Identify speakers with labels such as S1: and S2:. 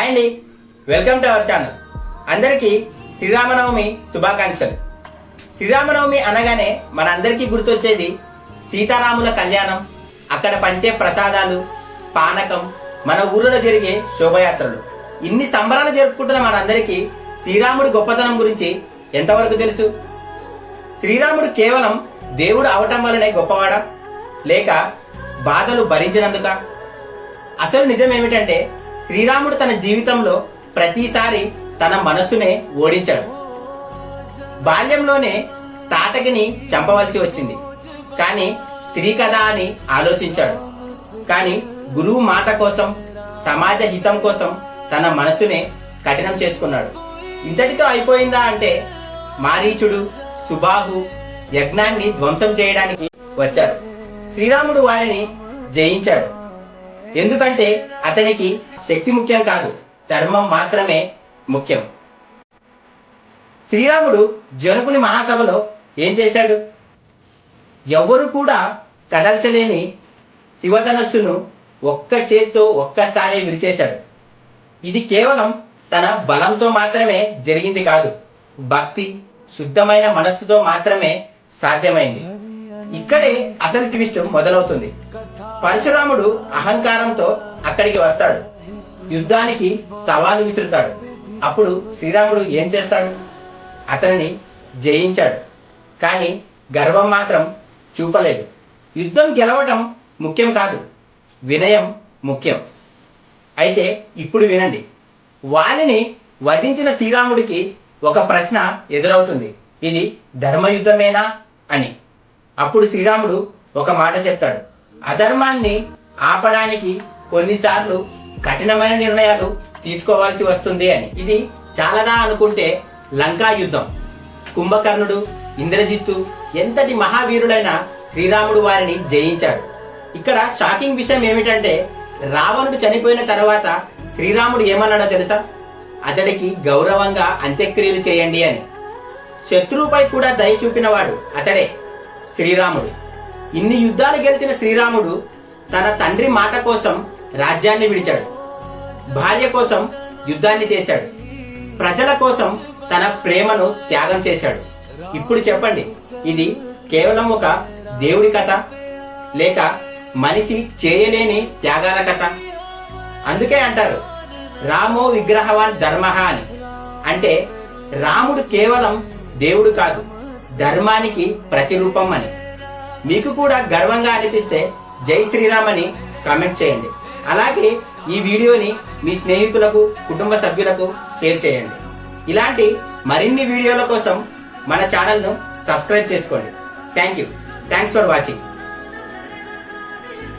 S1: Hi అండి, welcome to our channel. అందరికీ శ్రీరామనవమి శుభాకాంక్షలు. శ్రీరామనవమి అనగానే మన అందరికీ గుర్తొచ్చేది సీతారాముల కళ్యాణం, అక్కడ పంచే ప్రసాదాలు, పానకం, మన ఊరిలో జరిగే శోభయాత్రలు. ఇన్ని సంబరాలు జరుపుకుంటున్న మనందరికీ శ్రీరాముడి గొప్పతనం గురించి ఎంతవరకు తెలుసు? శ్రీరాముడు కేవలం దేవుడు అవటం వల్లనే గొప్పవాడా, లేక బాధలు భరించినందుక? అసలు నిజం ఏమిటంటే శ్రీరాముడు తన జీవితంలో ప్రతిసారి తన మనసునే ఓడించాడు. బాల్యంలోనే తాటకిని చంపవలసి వచ్చింది, కానీ స్త్రీ కదా అని ఆలోచించాడు. కానీ గురువు మాట కోసం, సమాజ హితం కోసం తన మనసునే కఠినం చేసుకున్నాడు. ఇంతటితో అయిపోయిందా అంటే మారీచుడు, సుబాహు యజ్ఞాన్ని ధ్వంసం చేయడానికి వచ్చారు. శ్రీరాముడు వారిని జయించాడు. ఎందుకంటే అతనికి శక్తి ముఖ్యం కాదు, ధర్మం మాత్రమే ముఖ్యం. శ్రీరాముడు జనకుని మహాసభలో ఏం చేశాడు? ఎవరు కూడా కదల్చలేని శివధనస్సును ఒక్క చేత్తో ఒక్కసారి విరిచేశాడు. ఇది కేవలం తన బలంతో మాత్రమే జరిగింది కాదు, భక్తి, శుద్ధమైన మనస్సుతో మాత్రమే సాధ్యమైంది. ఇక్కడే అసలు ట్విస్ట్ మొదలవుతుంది. పరశురాముడు అహంకారంతో అక్కడికి వస్తాడు, యుద్ధానికి సవాలు విసురుతాడు. అప్పుడు శ్రీరాముడు ఏం చేస్తాడు? అతనిని జయించాడు, కానీ గర్వం మాత్రం చూపలేదు. యుద్ధం గెలవటం ముఖ్యం కాదు, వినయం ముఖ్యం. అయితే ఇప్పుడు వినండి. వాలిని వధించిన శ్రీరాముడికి ఒక ప్రశ్న ఎదురవుతుంది, ఇది ధర్మయుద్ధమేనా అని. అప్పుడు శ్రీరాముడు ఒక మాట చెప్తాడు, అధర్మాన్ని ఆపడానికి కొన్నిసార్లు కఠినమైన నిర్ణయాలు తీసుకోవాల్సి వస్తుంది అని. ఇది చాలదా అనుకుంటే లంకా యుద్ధం, కుంభకర్ణుడు, ఇంద్రజిత్తు ఎంతటి మహావీరులైన శ్రీరాముడు వారిని జయించాడు. ఇక్కడ షాకింగ్ విషయం ఏమిటంటే రావణుడు చనిపోయిన తర్వాత శ్రీరాముడు ఏమన్నాడో తెలుసా? అతడికి గౌరవంగా అంత్యక్రియలు చేయండి అని. శత్రువుపై కూడా దయ చూపినవాడు అతడే శ్రీరాముడు. ఇన్ని యుద్ధాలు గెలిచిన శ్రీరాముడు తన తండ్రి మాట కోసం రాజ్యాన్ని విడిచాడు, భార్య కోసం యుద్ధాన్ని చేశాడు, ప్రజల కోసం తన ప్రేమను త్యాగం చేశాడు. ఇప్పుడు చెప్పండి, ఇది కేవలం ఒక దేవుడి కథ, లేక మనిషి చేయలేని త్యాగాల కథ? అందుకే అంటారు రామో విగ్రహవాన్ ధర్మః అని. అంటే రాముడు కేవలం దేవుడు కాదు, ధర్మానికి ప్రతిరూపం అని. మీకు కూడా గర్వంగా అనిపిస్తే జై శ్రీరామ్ అని కామెంట్ చేయండి. అలాగే ఈ వీడియోని మీ స్నేహితులకు, కుటుంబ సభ్యులకు షేర్ చేయండి. ఇలాంటి మరిన్ని వీడియోల కోసం మన ఛానల్ను సబ్స్క్రైబ్ చేసుకోండి. Thanks for watching.